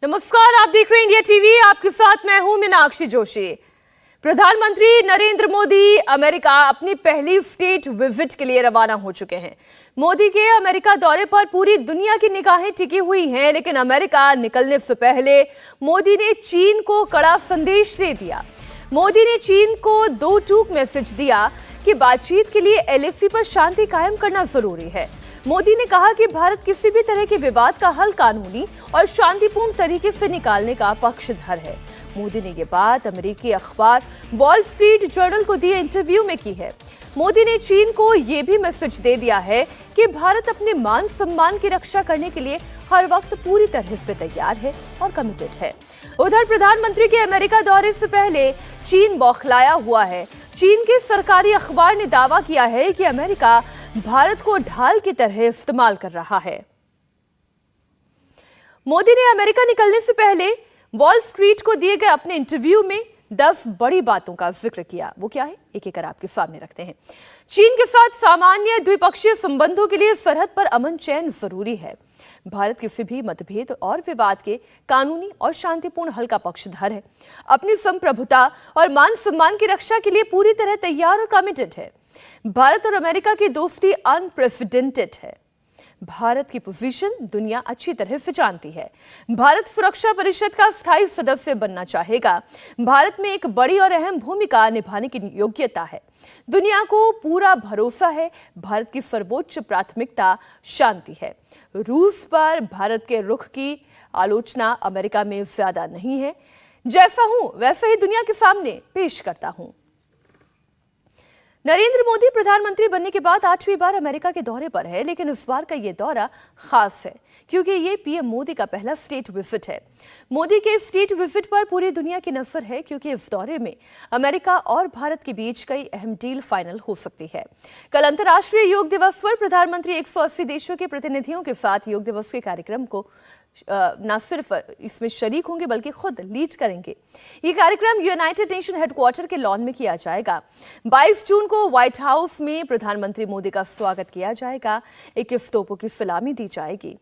नमस्कार, आप देख रहे हैं इंडिया टीवी। आपके साथ मैं हूं मीनाक्षी जोशी। प्रधानमंत्री नरेंद्र मोदी अमेरिका अपनी पहली स्टेट विजिट के लिए रवाना हो चुके हैं। मोदी के अमेरिका दौरे पर पूरी दुनिया की निगाहें टिकी हुई हैं, लेकिन अमेरिका निकलने से पहले मोदी ने चीन को कड़ा संदेश दे दिया। मोदी ने चीन को दो टूक मैसेज दिया कि बातचीत के लिए एलएसी पर शांति कायम करना जरूरी है। मोदी ने कहा कि भारत किसी भी तरह के विवाद का हल कानूनी और शांतिपूर्ण तरीके से निकालने का पक्षधर है। मोदी ने ये बात अमेरिकी अखबार वॉल स्ट्रीट जर्नल को दिए इंटरव्यू में की है। मोदी ने चीन को ये भी मैसेज दे दिया है कि भारत अपने मान सम्मान की रक्षा करने के लिए हर वक्त पूरी तरह से तैयार है और कमिटेड है। उधर प्रधानमंत्री के अमेरिका दौरे से पहले चीन बौखलाया हुआ है। चीन के सरकारी अखबार ने दावा किया है कि अमेरिका भारत को ढाल की तरह इस्तेमाल कर रहा है। मोदी ने अमेरिका निकलने से पहले वॉल स्ट्रीट को दिए गए अपने इंटरव्यू में 10 बड़ी बातों का जिक्र किया। वो क्या है, एक एक कर आपके सामने रखते हैं। चीन के साथ सामान्य द्विपक्षीय संबंधों के लिए सरहद पर अमन चैन जरूरी है। भारत किसी भी मतभेद और विवाद के कानूनी और शांतिपूर्ण हल का पक्षधर है। अपनी संप्रभुता और मान सम्मान की रक्षा के लिए पूरी तरह तैयार और कमिटेड है। भारत और अमेरिका की दोस्ती अनप्रेसिडेंटेड है। भारत की पोजीशन दुनिया अच्छी तरह से जानती है। भारत सुरक्षा परिषद का स्थायी सदस्य बनना चाहेगा। भारत में एक बड़ी और अहम भूमिका निभाने की योग्यता है। दुनिया को पूरा भरोसा है। भारत की सर्वोच्च प्राथमिकता शांति है। रूस पर भारत के रुख की आलोचना अमेरिका में ज्यादा नहीं है। जैसा हूं वैसे ही दुनिया के सामने पेश करता हूं। नरेंद्र मोदी प्रधानमंत्री बनने के बाद 8वीं बार अमेरिका के दौरे पर है, लेकिन इस बार का ये दौरा खास है क्योंकि ये पीएम मोदी का पहला स्टेट विजिट है। मोदी के स्टेट विजिट पर पूरी दुनिया की नजर है क्योंकि इस दौरे में अमेरिका और भारत के बीच कई अहम डील फाइनल हो सकती है। कल अंतर्राष्ट्रीय योग दिवस पर प्रधानमंत्री 180 देशों के प्रतिनिधियों के साथ योग दिवस के कार्यक्रम को न सिर्फ इसमें शरीक होंगे बल्कि खुद लीड करेंगे। ये कार्यक्रम यूनाइटेड नेशन हेडक्वार्टर के लॉन में किया जाएगा। 22 जून को व्हाइट हाउस में प्रधानमंत्री मोदी का स्वागत किया जाएगा। 21 तोपों की सलामी दी जाएगी।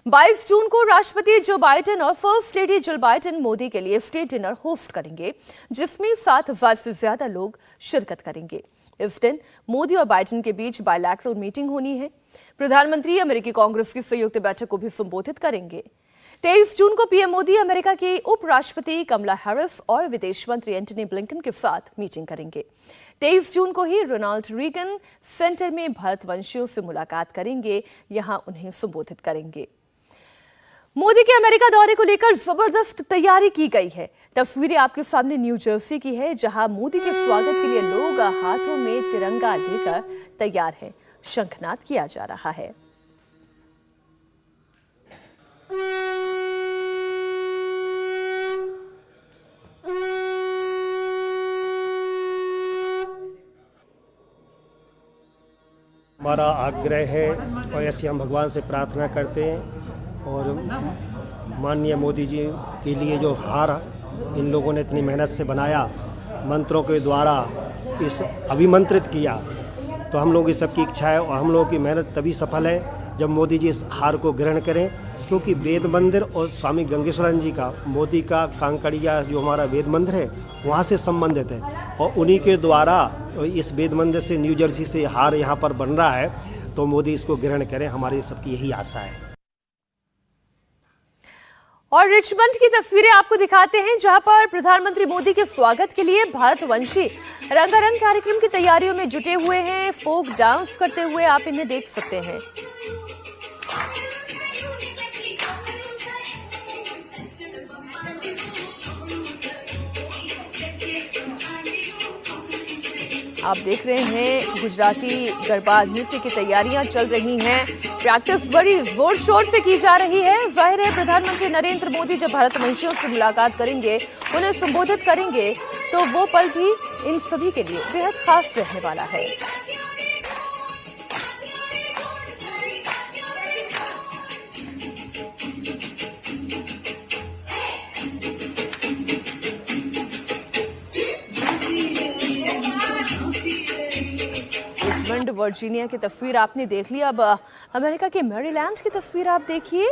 22 जून को राष्ट्रपति जो बाइडेन और first lady Jill Biden Modi के लिए स्टेट डिनर होस्ट करेंगे, जिसमें 7,000 से ज्यादा लोग शिरकत करेंगे। इस दिन मोदी और बाइडेन के बीच बायलैटरल मीटिंग होनी है। प्रधानमंत्री अमेरिकी कांग्रेस की संयुक्त बैठक को भी संबोधित करेंगे। 23 जून को पीएम मोदी अमेरिका की उपराष्ट्रपति कमला हैरिस और विदेश मंत्री एंटनी ब्लिंकन के साथ मीटिंग करेंगे। 23 जून को ही रोनाल्ड रीगन सेंटर में भारतवंशियों से मुलाकात करेंगे। यहां उन्हें संबोधित करेंगे। मोदी के अमेरिका दौरे को लेकर जबरदस्त तैयारी की गई है। तस्वीरें आपके सामने न्यू जर्सी की है, जहां मोदी के स्वागत के लिए लोग हाथों में तिरंगा लेकर तैयार हैं। शंखनाद किया जा रहा है। हमारा आग्रह है और ऐसे हम भगवान से प्रार्थना करते हैं और माननीय मोदी जी के लिए जो हार इन लोगों ने इतनी मेहनत से बनाया, मंत्रों के द्वारा इस अभिमंत्रित किया, तो हम लोगों की सबकी इच्छा है और हम लोगों की मेहनत तभी सफल है जब मोदी जी इस हार को ग्रहण करें, क्योंकि वेद मंदिर और स्वामी गंगेश्वरन जी का, मोदी का कांकड़िया जो हमारा वेद मंदिर है वहाँ से संबंधित है और उन्हीं के द्वारा इस वेद मंदिर से न्यू जर्सी से हार यहाँ पर बन रहा है, तो मोदी इसको ग्रहण करें, हमारी सबकी यही आशा है। और रिचमंड की तस्वीरें आपको दिखाते हैं, जहां पर प्रधानमंत्री मोदी के स्वागत के लिए भारतवंशी रंगारंग कार्यक्रम की तैयारियों में जुटे हुए हैं। फोक डांस करते हुए आप इन्हें देख सकते हैं। आप देख रहे हैं गुजराती गरबा नृत्य की तैयारियां चल रही हैं। प्रैक्टिस बड़ी जोर शोर से की जा रही है। जाहिर है प्रधानमंत्री नरेंद्र मोदी जब भारतवंशियों से मुलाकात करेंगे, उन्हें संबोधित करेंगे, तो वो पल भी इन सभी के लिए बेहद खास रहने वाला है। वर्जीनिया की तस्वीर आपने देख ली। अब अमेरिका के मैरीलैंड की तस्वीर आप देखिए।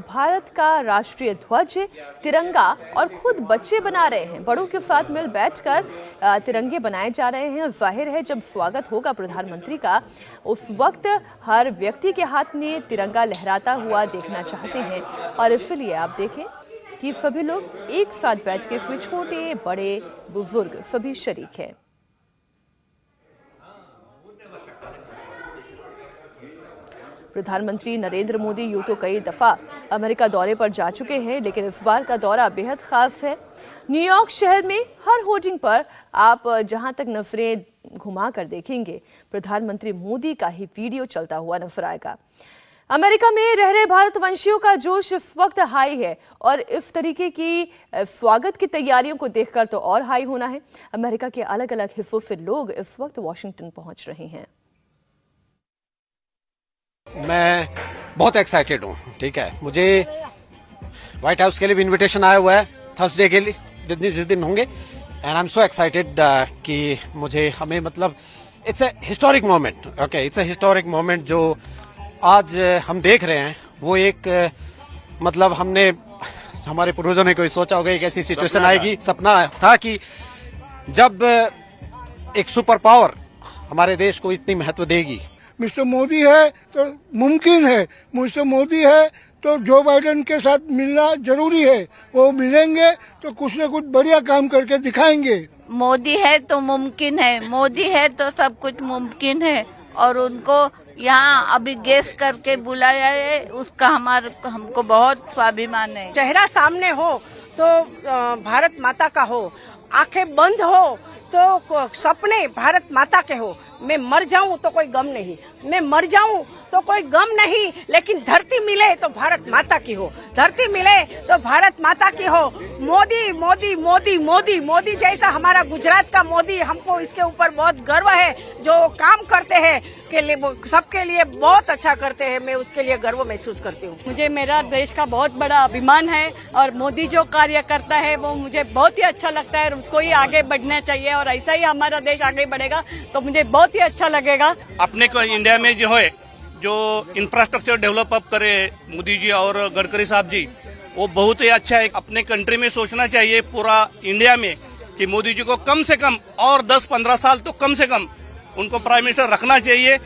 भारत का राष्ट्रीय ध्वज, तिरंगा और खुद बच्चे बना रहे हैं। बड़ों के साथ मिल बैठकर तिरंगे बनाए जा रहे हैं। जाहिर है जब स्वागत होगा प्रधानमंत्री का, उस वक्त हर व्यक्ति के हाथ में तिरंगा लहराता हुआ देखना चाहते हैं और इसलिए आप देखें कि सभी लोग एक साथ बैठ के इसमें छोटे बड़े बुजुर्ग सभी शरीक हैं। प्रधानमंत्री नरेंद्र मोदी यूं तो कई दफा अमेरिका दौरे पर जा चुके हैं, लेकिन इस बार का दौरा बेहद खास है। न्यूयॉर्क शहर में हर होर्डिंग पर आप जहां तक नजरें घुमा कर देखेंगे, प्रधानमंत्री मोदी का ही वीडियो चलता हुआ नजर आएगा। अमेरिका में रह रहे भारतवंशियों का जोश इस वक्त हाई है और इस तरीके की स्वागत की तैयारियों को देखकर तो और हाई होना है। अमेरिका के अलग अलग हिस्सों से लोग इस वक्त वॉशिंगटन पहुंच रहे हैं। मैं बहुत एक्साइटेड हूँ, ठीक है। मुझे व्हाइट हाउस के लिए भी इनविटेशन आया हुआ है थर्सडे के लिए, जिस दिन होंगे, and I am so excited कि मुझे हमें मतलब it's a historic moment, okay, it's a historic moment जो आज हम देख रहे हैं। वो एक मतलब हमने, हमारे पूर्वजों ने कोई सोचा होगा एक ऐसी सिचुएशन आएगी, सपना था कि जब एक सुपर पावर हमारे देश को इतनी महत्व देगी। मिस्टर मोदी है तो मुमकिन है, मिस्टर मोदी है तो जो बाइडेन के साथ मिलना जरूरी है। वो मिलेंगे तो कुछ न कुछ बढ़िया काम करके दिखाएंगे। मोदी है तो मुमकिन है, मोदी है तो सब कुछ मुमकिन है और उनको यहाँ अभी गेस्ट करके बुलाया है, उसका हमको बहुत स्वाभिमान है। चेहरा सामने हो तो भारत माता का हो, आंखें बंद हो तो सपने भारत माता के हो। मैं मर जाऊं तो कोई गम नहीं, मैं मर जाऊं तो कोई गम नहीं, लेकिन धरती मिले तो भारत माता की हो, धरती मिले तो भारत माता की हो। मोदी मोदी मोदी मोदी मोदी जैसा हमारा गुजरात का मोदी, हमको इसके ऊपर बहुत गर्व है। जो काम करते हैं के लिए, सबके लिए बहुत अच्छा करते हैं, मैं उसके लिए गर्व महसूस करती हूँ। मुझे मेरा देश का बहुत बड़ा अभिमान है और मोदी जो कार्य करता है वो मुझे बहुत ही अच्छा लगता है और उसको ही आगे बढ़ना चाहिए और ऐसा ही हमारा देश आगे बढ़ेगा तो मुझे बहुत ही अच्छा लगेगा। अपने को इंडिया में जो है, जो इंफ्रास्ट्रक्चर डेवलप अप करे मोदी जी और गडकरी साहब जी, वो बहुत ही अच्छा है। अपने कंट्री में सोचना चाहिए पूरा इंडिया में कि मोदी जी को कम से कम और 10-15 साल तो कम से कम उनको प्राइम मिनिस्टर रखना चाहिए।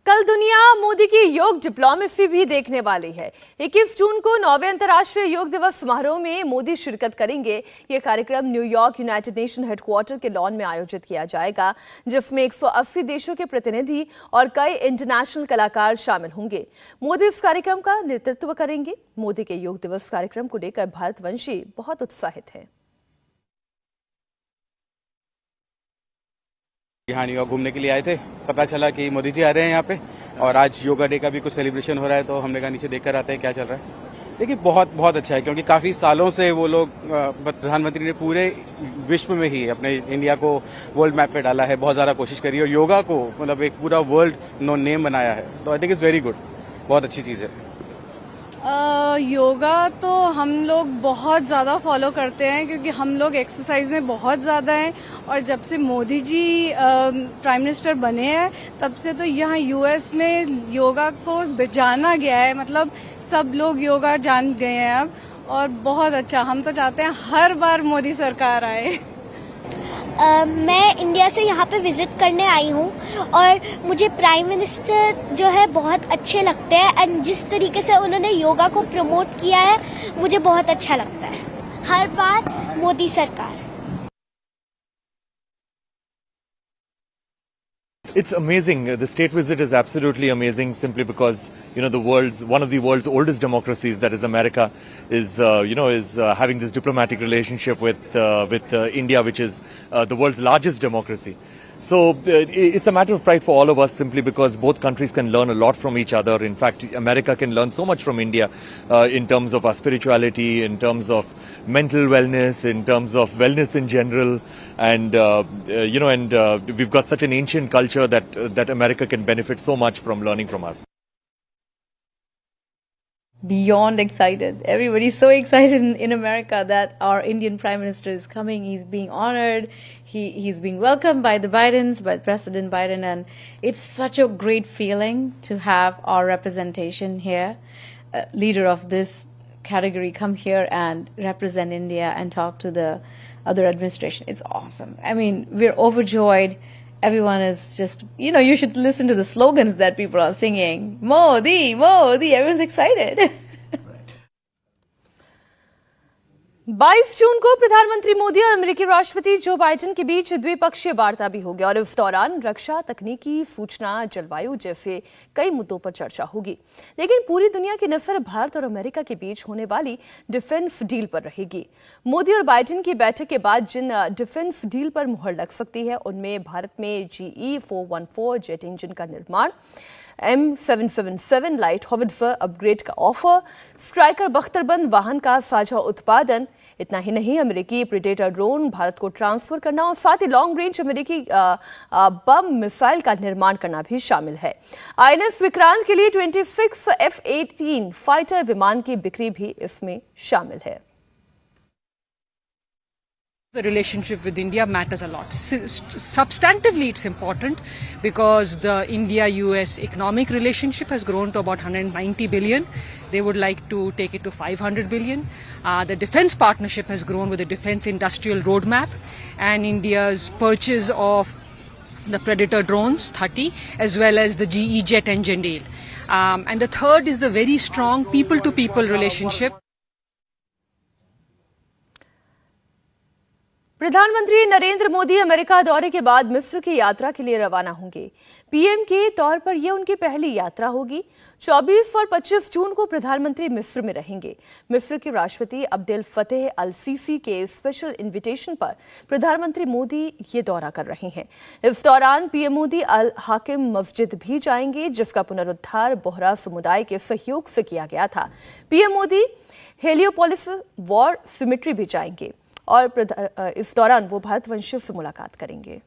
कल दुनिया मोदी की योग डिप्लोमेसी भी देखने वाली है। 21 जून को 9वें अंतर्राष्ट्रीय योग दिवस समारोह में मोदी शिरकत करेंगे। ये कार्यक्रम न्यूयॉर्क यूनाइटेड नेशन हेडक्वार्टर के लॉन में आयोजित किया जाएगा, जिसमें 180 देशों के प्रतिनिधि और कई इंटरनेशनल कलाकार शामिल होंगे। मोदी इस कार्यक्रम का नेतृत्व करेंगे। मोदी के योग दिवस कार्यक्रम को लेकर भारतवंशी बहुत उत्साहित हैं। यहाँ न्यूयॉर्क घूमने के लिए आए थे, पता चला कि मोदी जी आ रहे हैं यहाँ पे और आज योगा डे का भी कुछ सेलिब्रेशन हो रहा है, तो हमने कहा नीचे देखकर आते हैं क्या चल रहा है। देखिए बहुत बहुत अच्छा है, क्योंकि काफ़ी सालों से वो लोग, प्रधानमंत्री ने पूरे विश्व में ही अपने इंडिया को वर्ल्ड मैप पे डाला है, बहुत ज़्यादा कोशिश करी और योगा को मतलब एक पूरा वर्ल्ड नो नेम बनाया है। तो I think it's very good, बहुत अच्छी चीज़ है। योगा तो हम लोग बहुत ज़्यादा फॉलो करते हैं क्योंकि हम लोग एक्सरसाइज में बहुत ज़्यादा हैं और जब से मोदी जी प्राइम मिनिस्टर बने हैं तब से तो यहाँ यूएस में योगा को जाना गया है, मतलब सब लोग योगा जान गए हैं अब और बहुत अच्छा। हम तो चाहते हैं हर बार मोदी सरकार आए। मैं इंडिया से यहाँ पे विजिट करने आई हूँ और मुझे प्राइम मिनिस्टर जो है बहुत अच्छे लगते हैं एंड जिस तरीके से उन्होंने योगा को प्रमोट किया है मुझे बहुत अच्छा लगता है। हर बार मोदी सरकार। It's amazing. The state visit is absolutely amazing, simply because one of the world's oldest democracies, that is America, is having this diplomatic relationship with India, which is the world's largest democracy. So it's a matter of pride for all of us, simply because both countries can learn a lot from each other. In fact, America can learn so much from India in terms of our spirituality, in terms of mental wellness, in terms of wellness in general, and we've got such an ancient culture that America can benefit so much from learning from us. beyond excited. Everybody's so excited in America that our Indian Prime Minister is coming. He's being honored. He's being welcomed by the Bidens, by President Biden, and it's such a great feeling to have our representation here, leader of this category come here and represent India and talk to the other administration. It's awesome. I mean, we're overjoyed. Everyone is just, you should listen to the slogans that people are singing. Modi, Modi, everyone's excited. 22 जून को प्रधानमंत्री मोदी और अमेरिकी राष्ट्रपति Joe Biden के बीच द्विपक्षीय वार्ता भी होगी और इस दौरान रक्षा, तकनीकी, सूचना, जलवायु जैसे कई मुद्दों पर चर्चा होगी। लेकिन पूरी दुनिया की नजर भारत और अमेरिका के बीच होने वाली डिफेंस डील पर रहेगी। मोदी और बाइडेन की बैठक के बाद जिन डिफेंस डील पर मुहर लग सकती है उनमें भारत में GE-414 जेट इंजन का निर्माण, M777 लाइट हॉविट्जर अपग्रेड का ऑफर, स्ट्राइकर बख्तरबंद वाहन का साझा उत्पादन। इतना ही नहीं, अमेरिकी प्रेडेटर ड्रोन भारत को ट्रांसफर करना और साथ ही लॉन्ग रेंज अमेरिकी बम मिसाइल का निर्माण करना भी शामिल है। INS विक्रांत के लिए 26 F-18 फाइटर विमान की बिक्री भी इसमें शामिल है। The relationship with India matters a lot. Substantively, it's important because the India-US economic relationship has grown to about 190 billion. They would like to take it to 500 billion. The defense partnership has grown with the defense industrial roadmap and India's purchase of the Predator drones, 30, as well as the GE jet engine deal. And the third is the very strong people-to-people relationship. प्रधानमंत्री Narendra Modi America दौरे के बाद मिस्र की यात्रा के लिए रवाना होंगे। पीएम के तौर पर यह उनकी पहली यात्रा होगी। 24 और 25 जून को प्रधानमंत्री मिस्र में रहेंगे। मिस्र के राष्ट्रपति अब्देल फतेह अल सीसी के स्पेशल इनविटेशन पर प्रधानमंत्री मोदी ये दौरा कर रहे हैं। इस दौरान पीएम मोदी अल हाकिम मस्जिद भी जाएंगे, जिसका पुनरुद्धार बोहरा समुदाय के सहयोग से किया गया था। PM Modi Heliopolis war symmetry भी जाएंगे और इस दौरान वो भारतवंशियों से मुलाकात करेंगे।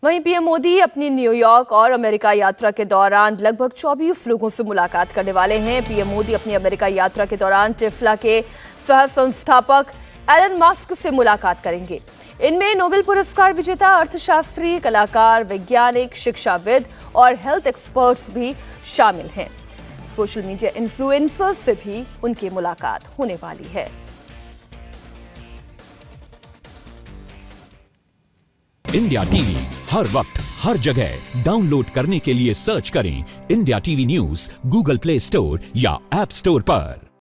वहीं पीएम मोदी अपनी न्यूयॉर्क और अमेरिका यात्रा के दौरान लगभग 24 लोगों से मुलाकात करने वाले हैं। पीएम मोदी अपनी अमेरिका यात्रा के दौरान टेस्ला के सह संस्थापक एलन मस्क से मुलाकात करेंगे। इनमें नोबेल पुरस्कार विजेता अर्थशास्त्री, कलाकार, वैज्ञानिक, शिक्षाविद और हेल्थ एक्सपर्ट्स भी शामिल हैं। सोशल मीडिया इन्फ्लुएंसर्स से भी उनकी मुलाकात होने वाली है। इंडिया टीवी हर वक्त हर जगह डाउनलोड करने के लिए सर्च करें India TV news Google play store या ऐप स्टोर पर।